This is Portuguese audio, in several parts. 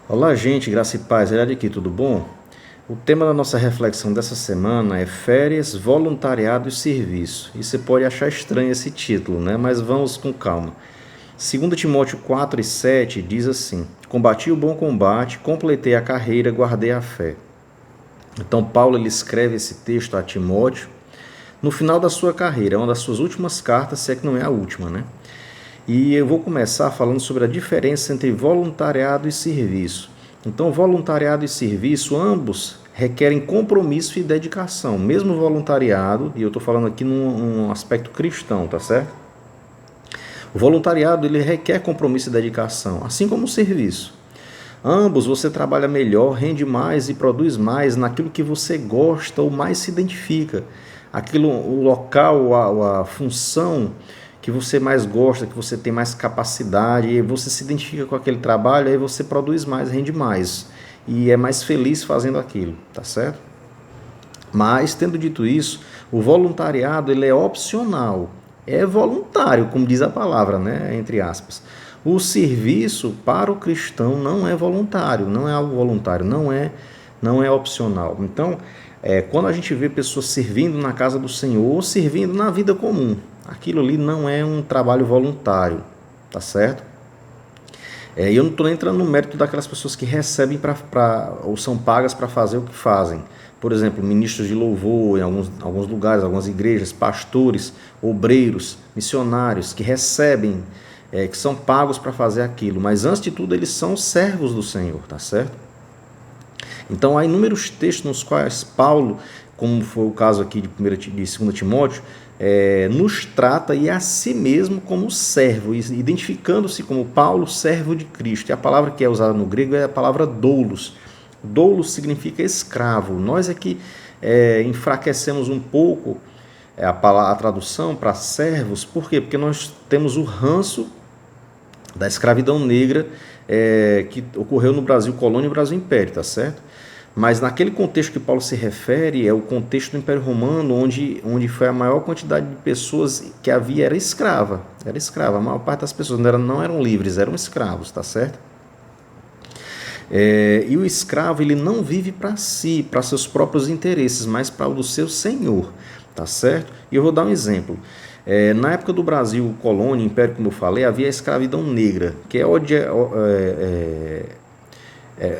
Olá, gente, graça e paz, Eliade aqui, tudo bom? O tema da nossa reflexão dessa semana é férias, voluntariado e serviço. E você pode achar estranho esse título, né? Mas vamos com calma. 2 Timóteo 4:7 diz assim: Combati o bom combate, completei a carreira, guardei a fé. Então, Paulo ele escreve esse texto a Timóteo no final da sua carreira, uma das suas últimas cartas, se é que não é a última, né? E eu vou começar falando sobre a diferença entre voluntariado e serviço. Então, voluntariado e serviço, ambos requerem compromisso e dedicação. Mesmo voluntariado, e eu estou falando aqui num aspecto cristão, tá certo? O voluntariado ele requer compromisso e dedicação, assim como o serviço. Ambos você trabalha melhor, rende mais e produz mais naquilo que você gosta ou mais se identifica. Aquilo, o local, a função que você mais gosta, que você tem mais capacidade, e você se identifica com aquele trabalho, aí você produz mais, rende mais e é mais feliz fazendo aquilo, tá certo? Mas, tendo dito isso, o voluntariado ele é opcional, é voluntário, como diz a palavra, né? Entre aspas. O serviço para o cristão não é voluntário, não é algo voluntário, não é opcional. Então, quando a gente vê pessoas servindo na casa do Senhor ou servindo na vida comum, aquilo ali não é um trabalho voluntário, tá certo? E eu não estou entrando no mérito daquelas pessoas que recebem ou são pagas para fazer o que fazem. Por exemplo, ministros de louvor em alguns lugares, algumas igrejas, pastores, obreiros, missionários que recebem, que são pagos para fazer aquilo. Mas antes de tudo, eles são servos do Senhor, tá certo? Então há inúmeros textos nos quais Paulo, como foi o caso aqui de 2 Timóteo, nos trata e a si mesmo como servo, identificando-se como Paulo, servo de Cristo. E a palavra que é usada no grego é a palavra doulos. Doulos significa escravo. Nós aqui enfraquecemos um pouco a tradução para servos. Por quê? Porque nós temos o ranço da escravidão negra que ocorreu no Brasil Colônia e Brasil Império, tá certo? Mas naquele contexto que Paulo se refere, é o contexto do Império Romano, onde foi a maior quantidade de pessoas que havia era escrava. Era escrava, a maior parte das pessoas não eram livres, eram escravos, tá certo? E o escravo ele não vive para si, para seus próprios interesses, mas para o do seu senhor, tá certo? E eu vou dar um exemplo. Na época do Brasil, colônia, império, como eu falei, havia a escravidão negra, que é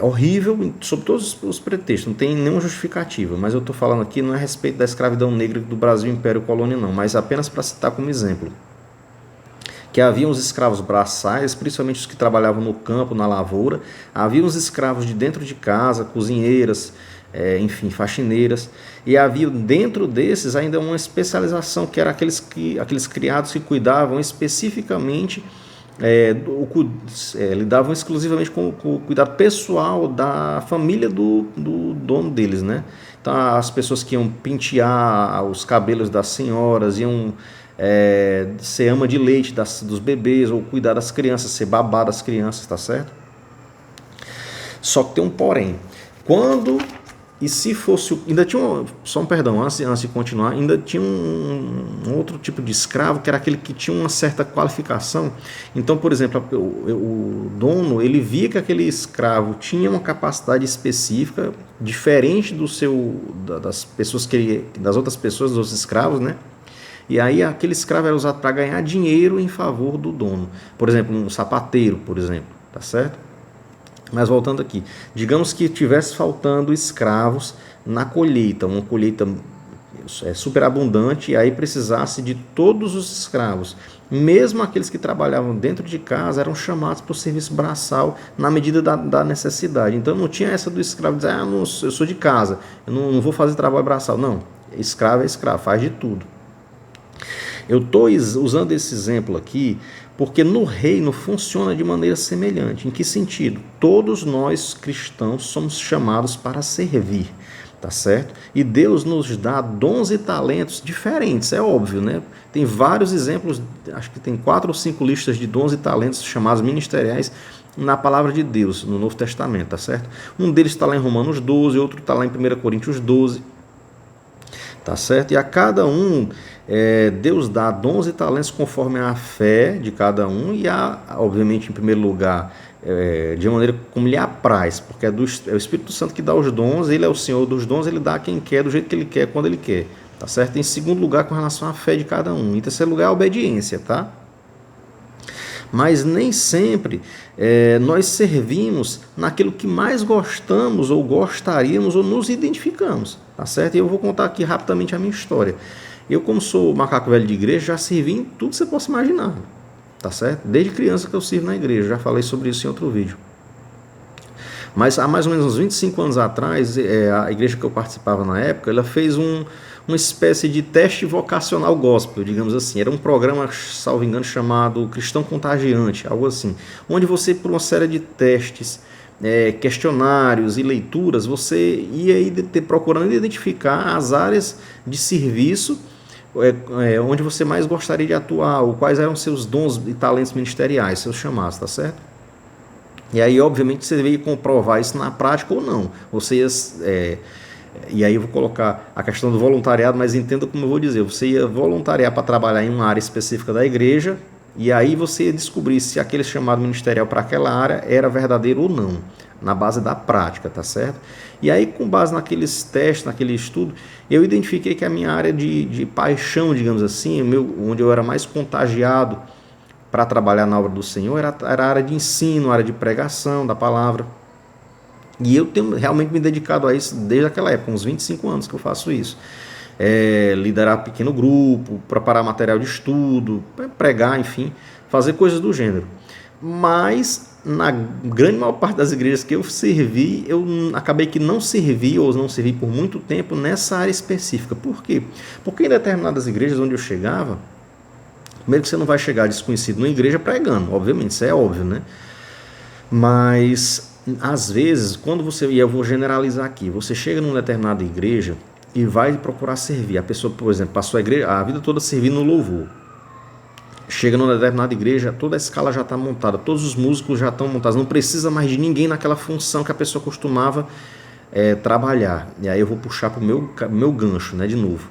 horrível sob todos os pretextos, não tem nenhuma justificativa, mas eu estou falando aqui não é a respeito da escravidão negra do Brasil, império, colônia, não, mas apenas para citar como exemplo. Que havia os escravos braçais, principalmente os que trabalhavam no campo, na lavoura, havia os escravos de dentro de casa, cozinheiras, enfim, faxineiras, e havia dentro desses ainda uma especialização, que era aqueles criados que cuidavam especificamente, lidavam exclusivamente com o cuidado pessoal da família do dono deles, né? Então, as pessoas que iam pentear os cabelos das senhoras, iam ser ama de leite dos bebês, ou cuidar das crianças, ser babá das crianças, tá certo? Só que tem um porém. Quando e se fosse, ainda tinha só um perdão, antes de continuar, ainda tinha um outro tipo de escravo, que era aquele que tinha uma certa qualificação. Então, por exemplo, o dono, ele via que aquele escravo tinha uma capacidade específica, diferente das pessoas das outras pessoas, dos outros escravos, né? E aí aquele escravo era usado para ganhar dinheiro em favor do dono. Por exemplo, um sapateiro, por exemplo, tá certo? Mas voltando aqui, digamos que tivesse faltando escravos na colheita, uma colheita superabundante, e aí precisasse de todos os escravos. Mesmo aqueles que trabalhavam dentro de casa eram chamados para o serviço braçal na medida da necessidade. Então não tinha essa do escravo dizer, eu sou de casa, eu não vou fazer trabalho braçal. Não, escravo é escravo, faz de tudo. Eu estou usando esse exemplo aqui porque no reino funciona de maneira semelhante. Em que sentido? Todos nós cristãos somos chamados para servir, tá certo? E Deus nos dá dons e talentos diferentes, é óbvio, né? Tem vários exemplos, acho que tem 4 ou 5 listas de dons e talentos chamados ministeriais na palavra de Deus, no Novo Testamento, tá certo? Um deles está lá em Romanos 12, outro está lá em 1 Coríntios 12, tá certo? E a cada um Deus dá dons e talentos conforme a fé de cada um, e obviamente, em primeiro lugar, de uma maneira como lhe apraz, porque é o Espírito Santo que dá os dons, ele é o Senhor dos dons, ele dá a quem quer, do jeito que ele quer, quando ele quer, tá certo? Em segundo lugar, com relação à fé de cada um. Em terceiro lugar, a obediência, tá? Mas nem sempre nós servimos naquilo que mais gostamos ou gostaríamos ou nos identificamos, tá certo? E eu vou contar aqui rapidamente a minha história. Eu, como sou macaco velho de igreja, já servi em tudo que você possa imaginar, tá certo? Desde criança que eu sirvo na igreja, já falei sobre isso em outro vídeo. Mas há mais ou menos uns 25 anos atrás, a igreja que eu participava na época, ela fez uma espécie de teste vocacional gospel, digamos assim. Era um programa, salvo engano, chamado Cristão Contagiante, algo assim. Onde você, por uma série de testes, questionários e leituras, você ia procurando identificar as áreas de serviço onde você mais gostaria de atuar, ou quais eram seus dons e talentos ministeriais, seus chamados, tá certo? E aí, obviamente, você veio comprovar isso na prática ou não. E aí eu vou colocar a questão do voluntariado, mas entenda como eu vou dizer. Você ia voluntariar para trabalhar em uma área específica da igreja, e aí você ia descobrir se aquele chamado ministerial para aquela área era verdadeiro ou não, na base da prática, tá certo? E aí, com base naqueles testes, naquele estudo, eu identifiquei que a minha área de paixão, digamos assim, onde eu era mais contagiado para trabalhar na obra do Senhor, era a área de ensino, a área de pregação da palavra. E eu tenho realmente me dedicado a isso desde aquela época, uns 25 anos que eu faço isso. Liderar pequeno grupo, preparar material de estudo, pregar, enfim, fazer coisas do gênero. Mas, na grande maior parte das igrejas que eu servi, eu acabei que não servi, ou não servi por muito tempo, nessa área específica. Por quê? Porque em determinadas igrejas onde eu chegava, primeiro que você não vai chegar desconhecido numa igreja pregando, obviamente, isso é óbvio, né? Mas, às vezes, quando você, e eu vou generalizar aqui, você chega numa determinada igreja e vai procurar servir. A pessoa, por exemplo, passou a vida toda servindo no louvor. Chega numa determinada igreja, toda a escala já está montada, todos os músicos já estão montados, não precisa mais de ninguém naquela função que a pessoa costumava trabalhar. E aí eu vou puxar para o meu gancho, né, de novo.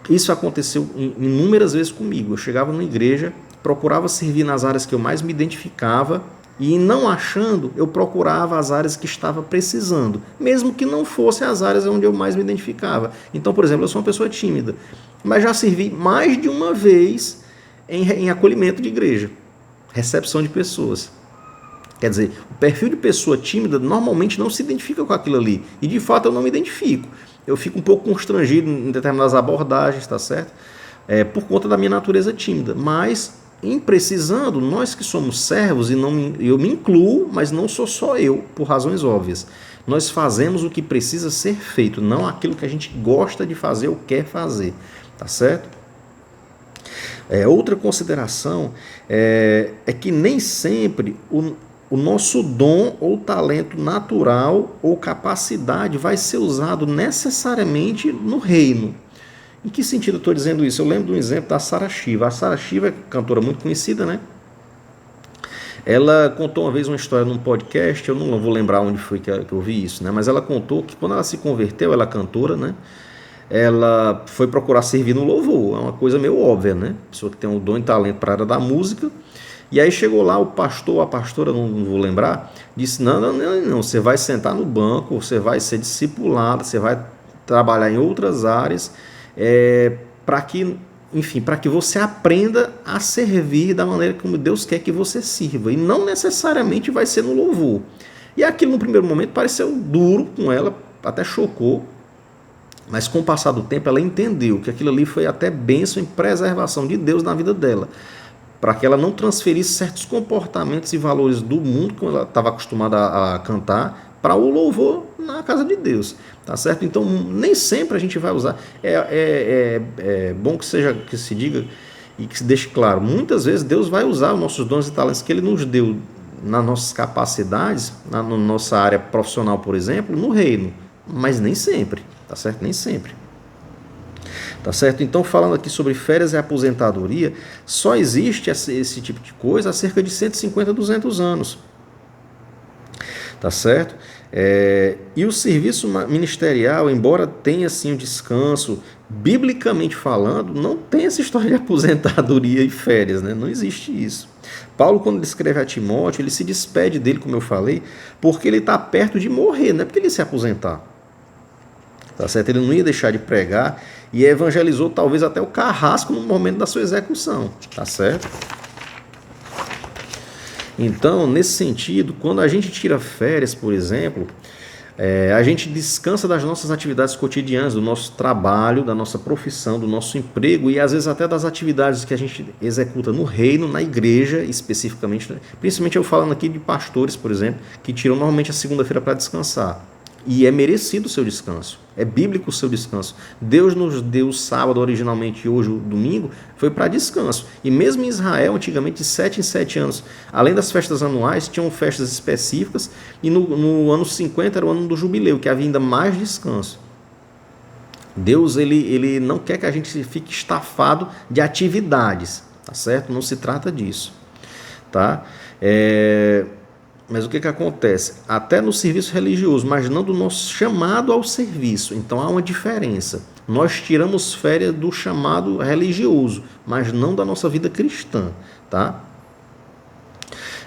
Isso aconteceu inúmeras vezes comigo. Eu chegava numa igreja, procurava servir nas áreas que eu mais me identificava, e não achando, eu procurava as áreas que estava precisando, mesmo que não fossem as áreas onde eu mais me identificava. Então, por exemplo, eu sou uma pessoa tímida, mas já servi mais de uma vez em acolhimento de igreja, recepção de pessoas. Quer dizer, o perfil de pessoa tímida normalmente não se identifica com aquilo ali, e de fato eu não me identifico. Eu fico um pouco constrangido em determinadas abordagens, tá certo? Por conta da minha natureza tímida, mas em precisando, nós que somos servos, e eu me incluo, mas não sou só eu, por razões óbvias. Nós fazemos o que precisa ser feito, não aquilo que a gente gosta de fazer ou quer fazer, tá certo? Outra consideração é que nem sempre o nosso dom ou talento natural ou capacidade vai ser usado necessariamente no reino. Em que sentido eu estou dizendo isso? Eu lembro de um exemplo da Sarah Shiva. A Sarah Shiva é cantora muito conhecida, né? Ela contou uma vez uma história num podcast, eu não vou lembrar onde foi que eu vi isso, né? Mas ela contou que quando ela se converteu, ela é cantora, né? Ela foi procurar servir no louvor, é uma coisa meio óbvia, né? Pessoa que tem um dom e talento para a área da música. E aí chegou lá o pastor, a pastora, não vou lembrar, disse, não, você vai sentar no banco, você vai ser discipulado, você vai trabalhar em outras áreas, para que você aprenda a servir da maneira como Deus quer que você sirva, e não necessariamente vai ser no louvor. E aquilo no primeiro momento pareceu duro com ela, até chocou, mas com o passar do tempo ela entendeu que aquilo ali foi até bênção e preservação de Deus na vida dela, para que ela não transferisse certos comportamentos e valores do mundo, como ela estava acostumada a cantar, para o louvor na casa de Deus, tá certo? Então, nem sempre a gente vai usar. É bom que se diga e que se deixe claro, muitas vezes Deus vai usar os nossos dons e talentos que Ele nos deu nas nossas capacidades, na nossa área profissional, por exemplo, no reino, mas nem sempre, tá certo? Nem sempre. Tá certo? Então, falando aqui sobre férias e aposentadoria, só existe esse tipo de coisa há cerca de 150, 200 anos. tá certo? E o serviço ministerial, embora tenha sim o descanso, biblicamente falando, não tem essa história de aposentadoria e férias, né? Não existe isso. Paulo, quando ele escreve a Timóteo, ele se despede dele, como eu falei, porque ele está perto de morrer, não é porque ele ia se aposentar. Tá certo? Ele não ia deixar de pregar e evangelizou talvez até o carrasco no momento da sua execução, tá certo? Então, nesse sentido, quando a gente tira férias, por exemplo, a gente descansa das nossas atividades cotidianas, do nosso trabalho, da nossa profissão, do nosso emprego e às vezes até das atividades que a gente executa no reino, na igreja especificamente, principalmente eu falando aqui de pastores, por exemplo, que tiram normalmente a segunda-feira para descansar. E é merecido o seu descanso, é bíblico o seu descanso. Deus nos deu o sábado originalmente e hoje o domingo foi para descanso. E mesmo em Israel, antigamente, de 7 em 7 anos, além das festas anuais, tinham festas específicas e no ano 50 era o ano do jubileu, que havia ainda mais descanso. Deus ele não quer que a gente fique estafado de atividades, tá certo? Não se trata disso, tá? Mas o que acontece? Até no serviço religioso, mas não do nosso chamado ao serviço. Então há uma diferença. Nós tiramos férias do chamado religioso, mas não da nossa vida cristã, tá?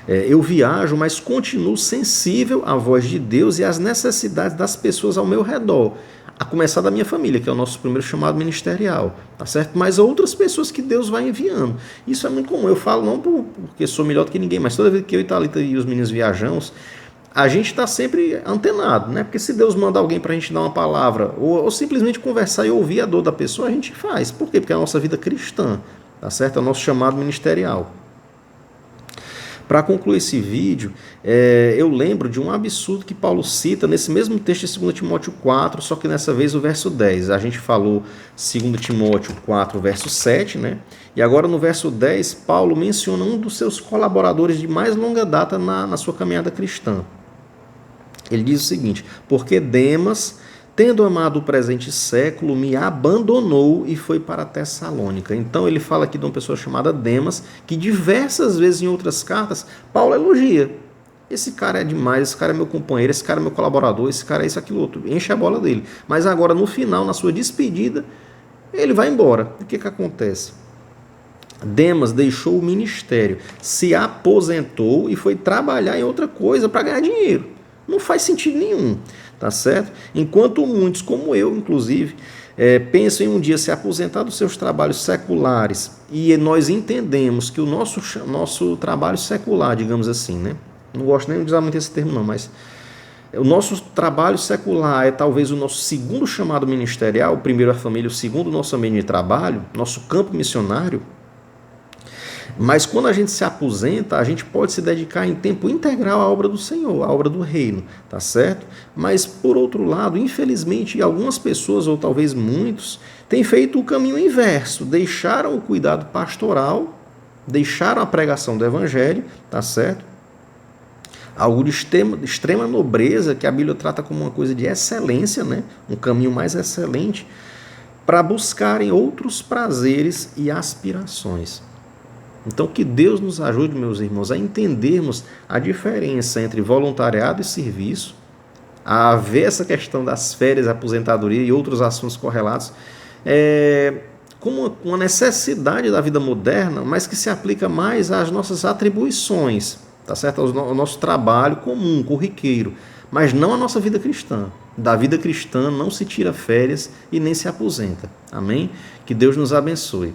Eu viajo, mas continuo sensível à voz de Deus e às necessidades das pessoas ao meu redor. A começar da minha família, que é o nosso primeiro chamado ministerial, tá certo? Mas outras pessoas que Deus vai enviando. Isso é muito comum. Eu falo não porque sou melhor do que ninguém, mas toda vez que eu e Thalita e os meninos viajamos, a gente está sempre antenado, né? Porque se Deus manda alguém para a gente dar uma palavra, ou simplesmente conversar e ouvir a dor da pessoa, a gente faz. Por quê? Porque é a nossa vida cristã, tá certo? É o nosso chamado ministerial. Para concluir esse vídeo, eu lembro de um absurdo que Paulo cita nesse mesmo texto de 2 Timóteo 4, só que dessa vez o verso 10. A gente falou 2 Timóteo 4, verso 7, né? E agora no verso 10, Paulo menciona um dos seus colaboradores de mais longa data na sua caminhada cristã. Ele diz o seguinte: porque Demas, tendo amado o presente século, me abandonou e foi para Tessalônica. Então ele fala aqui de uma pessoa chamada Demas, que diversas vezes em outras cartas, Paulo elogia. Esse cara é demais, esse cara é meu companheiro, esse cara é meu colaborador, esse cara é isso, aquilo, outro. Enche a bola dele. Mas agora, no final, na sua despedida, ele vai embora. O que acontece? Demas deixou o ministério, se aposentou e foi trabalhar em outra coisa para ganhar dinheiro. Não faz sentido nenhum, tá certo? Enquanto muitos, como eu, inclusive, pensam em um dia se aposentar dos seus trabalhos seculares e nós entendemos que o nosso trabalho secular, digamos assim, né? Não gosto nem de usar muito esse termo não, mas o nosso trabalho secular é talvez o nosso segundo chamado ministerial, o primeiro a família, o segundo o nosso ambiente de trabalho, nosso campo missionário. Mas quando a gente se aposenta, a gente pode se dedicar em tempo integral à obra do Senhor, à obra do reino, tá certo? Mas, por outro lado, infelizmente, algumas pessoas, ou talvez muitos, têm feito o caminho inverso, deixaram o cuidado pastoral, deixaram a pregação do evangelho, tá certo? Algo de extrema nobreza, que a Bíblia trata como uma coisa de excelência, né? Um caminho mais excelente, para buscarem outros prazeres e aspirações. Então, que Deus nos ajude, meus irmãos, a entendermos a diferença entre voluntariado e serviço, a ver essa questão das férias, aposentadoria e outros assuntos correlatos, como uma necessidade da vida moderna, mas que se aplica mais às nossas atribuições, tá certo? Ao nosso trabalho comum, corriqueiro, mas não à nossa vida cristã. Da vida cristã não se tira férias e nem se aposenta. Amém? Que Deus nos abençoe.